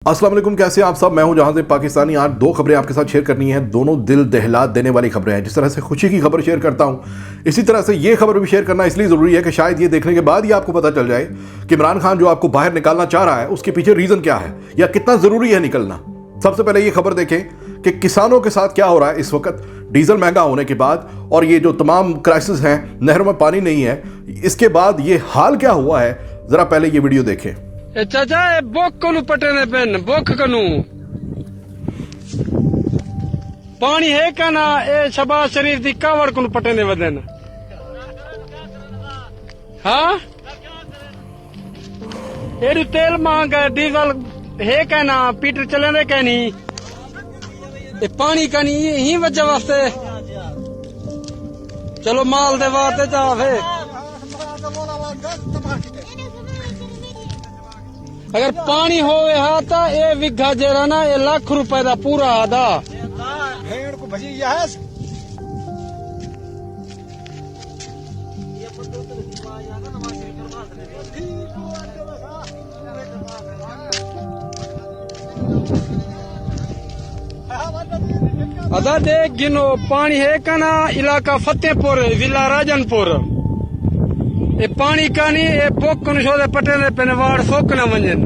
अस्सलाम वालेकुम, कैसे हैं आप सब। मैं हूं जहां से पाकिस्तानी। आज दो खबरें आपके साथ शेयर करनी है। दोनों दिल दहला देने वाली खबरें हैं। जिस तरह से खुशी की खबर शेयर करता हूं, इसी तरह से ये खबर भी शेयर करना इसलिए ज़रूरी है कि शायद ये देखने के बाद ही आपको पता चल जाए कि इमरान खान जो आपको बाहर निकालना चाह रहा है उसके पीछे रीज़न क्या है या कितना ज़रूरी है निकलना। सबसे पहले ये खबर देखें कि किसानों के साथ क्या हो रहा है इस वक्त डीजल महंगा होने के बाद, और ये जो तमाम क्राइसिस हैं, नहरों में पानी नहीं है, इसके बाद ये हाल क्या हुआ है। ज़रा पहले ये वीडियो देखें। चाचा बोक कनु पटने पेन बोक कनु पानी है का ना ए शबाज शरीफ दी कावड़ कनु पटने वदन। हाँ एडू तेल मांग डीजल है का ना पीटर चलने का नहीं ए पानी का नहीं ही वजह वास्ते चलो माल दे वास्ते जावे। अगर पानी होवे हा ता ए विघा जेड़ा ना ए लाख रुपए दा पूरा आदा भेड़ को भजी है। अदा देख गिनो पानी है का ना इलाका फतेहपुर जिला राजनपुर ए पानी का नहीं ए पोकन शोदे पटने पेन वाड़ सोक न वंजन।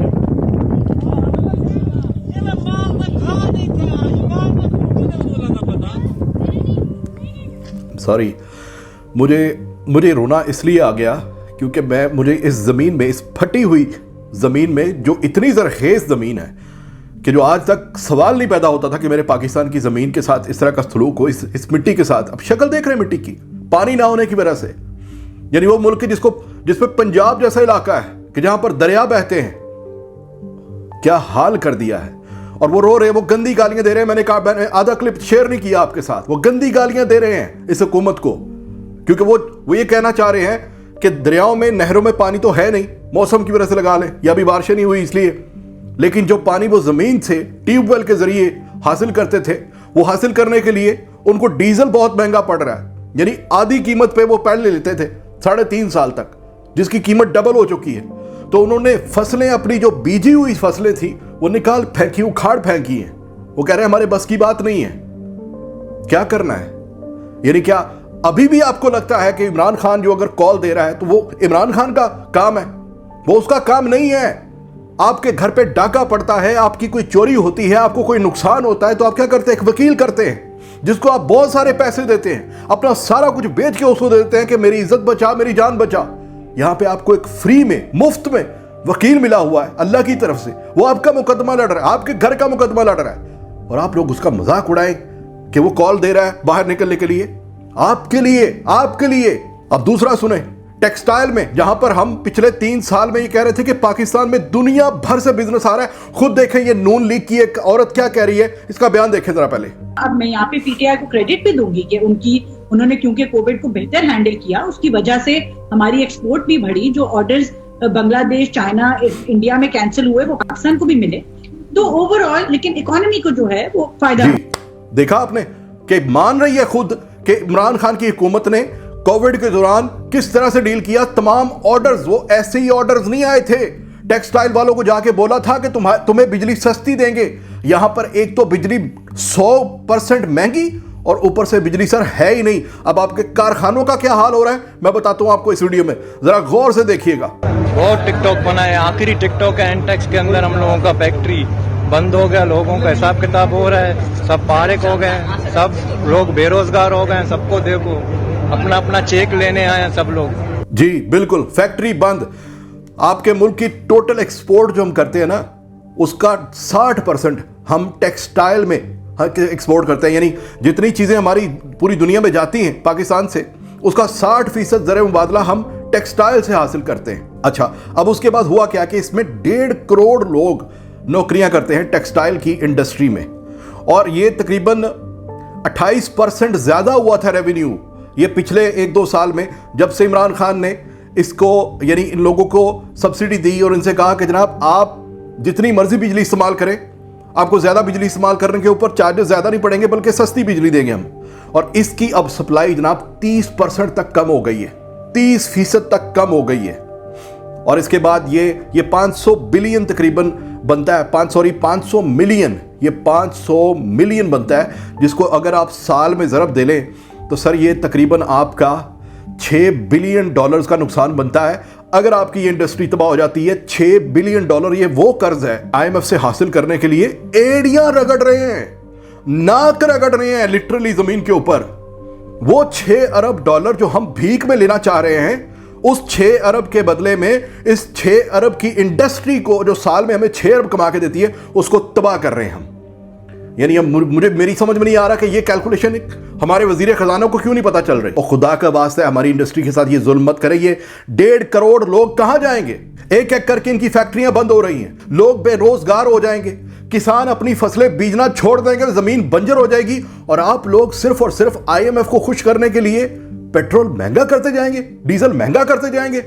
सॉरी, मुझे रोना इसलिए आ गया क्योंकि मुझे इस ज़मीन में, इस फटी हुई ज़मीन में, जो इतनी ज़रखेज़ ज़मीन है कि जो आज तक सवाल नहीं पैदा होता था कि मेरे पाकिस्तान की ज़मीन के साथ इस तरह का सलूक हो, इस मिट्टी के साथ। अब शक्ल देख रहे हैं मिट्टी की, पानी ना होने की वजह से। यानी वो मुल्क जिसपे पंजाब जैसा इलाका है कि जहां पर दरिया बहते हैं, क्या हाल कर दिया है। और वो रो रहे हैं, वो गंदी गालियां दे रहे हैं। मैंने कहा, मैंने आधा क्लिप शेयर नहीं किया आपके साथ। वो गंदी गालियां दे रहे हैं इस हुकूमत को क्योंकि वो ये कहना चाह रहे हैं कि दरियाओं में, नहरों में पानी तो है नहीं, मौसम की वजह से लगा लें, या अभी बारिशें नहीं हुई इसलिए। लेकिन जो पानी वो जमीन से ट्यूबवेल के जरिए हासिल करते थे, वो हासिल करने के लिए उनको डीजल बहुत महंगा पड़ रहा है। यानी आधी कीमत पे वो पहले लेते थे 3.5 साल तक, जिसकी कीमत डबल हो चुकी है। तो उन्होंने फसलें, अपनी जो बीजी हुई फसलें थी, वो निकाल फेंकी, उखाड़ फेंकी हैं। वो कह रहे हैं हमारे बस की बात नहीं है। क्या करना है? यानी क्या अभी भी आपको लगता है कि इमरान खान जो अगर कॉल दे रहा है तो वो इमरान खान का काम है? वो उसका काम नहीं है। आपके घर पे डाका पड़ता है, आपकी कोई चोरी होती है, आपको कोई नुकसान होता है, तो आप क्या करते हैं? एक वकील करते हैं जिसको आप बहुत सारे पैसे देते हैं, अपना सारा कुछ बेच के उसको देते हैं कि मेरी इज्जत बचा, मेरी जान बचा। यहां पे आपको एक फ्री में, मुफ्त में वकील मिला हुआ है अल्लाह की तरफ से। वो आपका मुकदमा लड़ रहा है, आपके घर का मुकदमा लड़ रहा है, और आप लोग उसका मजाक उड़ाएं कि वो कॉल दे रहा है बाहर निकलने के लिए, आपके लिए। अब दूसरा सुने, टेक्सटाइल में, जहां पर हम पिछले 3 साल में ये कह रहे थे कि पाकिस्तान में दुनिया भर से बिजनेस आ रहा है। खुद देखें ये नून लीग की एक औरत क्या कह रही है, इसका बयान देखें जरा पहले। अब मैं यहाँ पे पीटीआई को क्रेडिट भी दूंगी कि उन्होंने क्योंकि कोविड को बेहतर हैंडल किया, उसकी वजह से हमारी एक्सपोर्ट भी बढ़ी। जो ऑर्डर्स बांग्लादेश, चाइना, इंडिया में कैंसिल हुए, वो पाकिस्तान को भी मिले। तो ओवरऑल लेकिन इकोनॉमी को जो है वो फायदा। देखा आपने कि मान रही है खुद कि इमरान खान की हुकूमत ने कोविड के दौरान किस तरह से डील किया। तमाम ऑर्डर्स, वो ऐसे ही ऑर्डर्स नहीं आए थे। टेक्सटाइल वालों को जाके बोला था कि तुम्हें बिजली सस्ती देंगे। यहां पर एक तो बिजली 100% महंगी, और ऊपर से बिजली सर है ही नहीं। अब आपके कारखानों का क्या हाल हो रहा है मैं बताता हूं आपको इस वीडियो में, जरा गौर से देखिएगा। बहुत टिकटॉक बना है, आखिरी टिकटॉक है एनटेक्स के अंदर। हम लोगों का फैक्ट्री बंद हो गया, लोगों का हिसाब किताब हो रहा है, सब पारिक हो गए, सब लोग बेरोजगार हो गए। सबको देखो, अपना अपना चेक लेने आए हैं सब लोग। जी बिल्कुल, फैक्ट्री बंद। आपके मुल्क की टोटल एक्सपोर्ट जो हम करते हैं ना, उसका 60% हम टेक्सटाइल में एक्सपोर्ट करते हैं। यानी जितनी चीजें हमारी पूरी दुनिया में जाती हैं पाकिस्तान से, उसका 60% ज़र मुबादला हम टेक्सटाइल से हासिल करते हैं। अच्छा, अब उसके बाद हुआ क्या कि इसमें 1.5 करोड़ लोग नौकरियां करते हैं टेक्सटाइल की इंडस्ट्री में, और ये तकरीबन 28% ज्यादा हुआ था रेवेन्यू ये पिछले 1-2 साल में, जब से इमरान खान ने इसको, यानी इन लोगों को सब्सिडी दी और इनसे कहा कि जनाब आप जितनी मर्जी बिजली इस्तेमाल करें, आपको ज्यादा बिजली इस्तेमाल करने के ऊपर चार्जेस ज्यादा नहीं पड़ेंगे, बल्कि सस्ती बिजली देंगे हम। और इसकी अब सप्लाई जनाब 30% तक कम हो गई है, 30% तक कम हो गई है। और इसके बाद ये 500 बिलियन तकरीबन बनता है 500 मिलियन, ये 500 मिलियन बनता है, जिसको अगर आप साल में ज़रब दे लें तो सर ये तकरीबन आपका $6 बिलियन का नुकसान बनता है अगर आपकी ये इंडस्ट्री तबाह हो जाती है। $6 बिलियन ये वो कर्ज है IMF से हासिल करने के लिए एड़ियां रगड़ रहे हैं, नाक रगड़ रहे हैं लिटरली जमीन के ऊपर। वो $6 अरब जो हम भीख में लेना चाह रहे हैं, उस 6 अरब के बदले में इस 6 अरब की इंडस्ट्री को जो साल में हमें 6 अरब कमा के देती है, उसको तबाह कर रहे हैं हम। यानी मुझे मेरी समझ में नहीं आ रहा कि ये कैलकुलेशन हमारे वजीर खजाना को क्यों नहीं पता चल रही। और खुदा का वास्ता है हमारी इंडस्ट्री के साथ ये जुल्म मत करें। ये 1.5 करोड़ लोग कहां जाएंगे? एक एक करके इनकी फैक्ट्रियां बंद हो रही हैं, लोग बेरोजगार हो जाएंगे, किसान अपनी फसलें बीजना छोड़ देंगे, जमीन बंजर हो जाएगी, और आप लोग सिर्फ और सिर्फ IMF को खुश करने के लिए पेट्रोल महंगा करते जाएंगे, डीजल महंगा करते जाएंगे।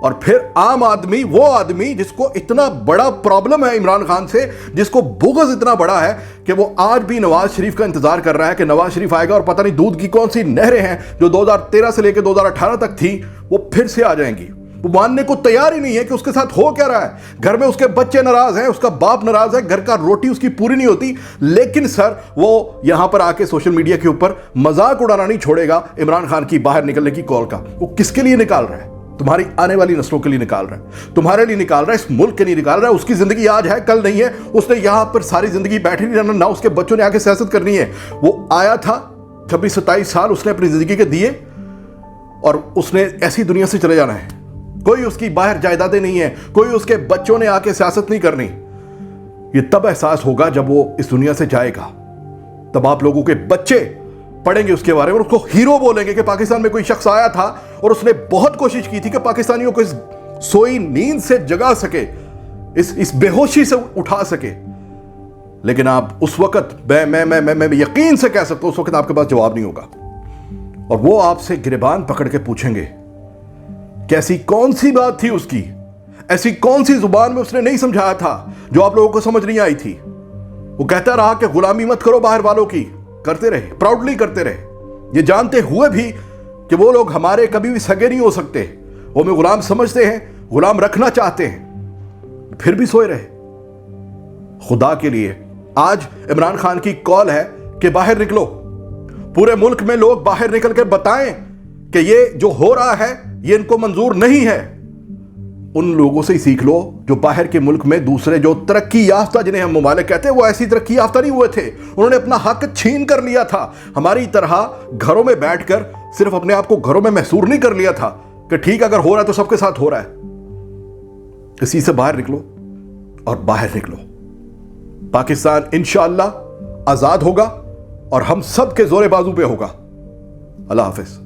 और फिर आम आदमी, वो आदमी जिसको इतना बड़ा प्रॉब्लम है इमरान खान से, जिसको बुग़्ज़ इतना बड़ा है कि वो आज भी नवाज शरीफ का इंतजार कर रहा है कि नवाज शरीफ आएगा और पता नहीं दूध की कौन सी नहरें हैं जो 2013 से लेकर 2018 तक थी वो फिर से आ जाएंगी। वो मानने को तैयार ही नहीं है कि उसके साथ हो क्या रहा है। घर में उसके बच्चे नाराज हैं, उसका बाप नाराज है, घर का रोटी उसकी पूरी नहीं होती, लेकिन सर वो यहां पर आके सोशल मीडिया के ऊपर मजाक उड़ाना नहीं छोड़ेगा इमरान खान की बाहर निकलने की कॉल का। वो किसके लिए निकाल रहा है? तुम्हारी आने वाली नस्लों के लिए निकाल रहा है, तुम्हारे लिए निकाल रहा है, इस मुल्क के लिए निकाल रहा है। उसकी जिंदगी आज है कल नहीं है, उसने यहां पर सारी जिंदगी बैठे नहीं रहना, ना उसके बच्चों ने आके सियासत करनी है। वो आया था 26-27 साल उसने अपनी जिंदगी के दिए और उसने ऐसी दुनिया से चले जाना है। कोई उसकी बाहर जायदादें नहीं है, कोई उसके बच्चों ने आके सियासत नहीं करनी। ये तब एहसास होगा जब वो इस दुनिया से जाएगा, तब आप लोगों के बच्चे पढ़ेंगे उसके बारे में और उसको हीरो बोलेंगे कि पाकिस्तान में कोई शख्स आया था और उसने बहुत कोशिश की थी कि पाकिस्तानियों को इस सोई नींद से जगा सके, इस बेहोशी से उठा सके। लेकिन आप उस वक्त मैं यकीन से कह सकता हूं, उस वक्त आपके पास जवाब नहीं होगा और वो आपसे गिरबान पकड़ के पूछेंगे कैसी कौन सी बात थी उसकी, ऐसी कौन सी जुबान में उसने नहीं समझाया था जो आप लोगों को समझ नहीं आई थी। वो कहता रहा कि गुलामी मत करो बाहर वालों की, करते रहे, प्राउडली करते रहे, ये जानते हुए भी कि वो लोग हमारे कभी भी सगे नहीं हो सकते। वो हमें गुलाम समझते हैं, गुलाम रखना चाहते हैं, फिर भी सोए रहे। खुदा के लिए आज इमरान खान की कॉल है कि बाहर निकलो, पूरे मुल्क में लोग बाहर निकल कर बताएं कि ये जो हो रहा है ये इनको मंजूर नहीं है। उन लोगों से ही सीख लो जो बाहर के मुल्क में दूसरे जो तरक्की याफ्ता, जिन्हें हम ममालिक कहते हैं, वो ऐसी तरक्की याफ्ता नहीं हुए थे। उन्होंने अपना हक छीन कर लिया था। हमारी तरह घरों में बैठकर सिर्फ अपने आप को घरों में महसूर नहीं कर लिया था कि ठीक अगर हो रहा है तो सबके साथ हो रहा है। इसी से बाहर निकलो और बाहर निकलो। पाकिस्तान इंशाअल्लाह आजाद होगा और हम सब के जोरे बाजू पे होगा। अल्लाह हाफिज।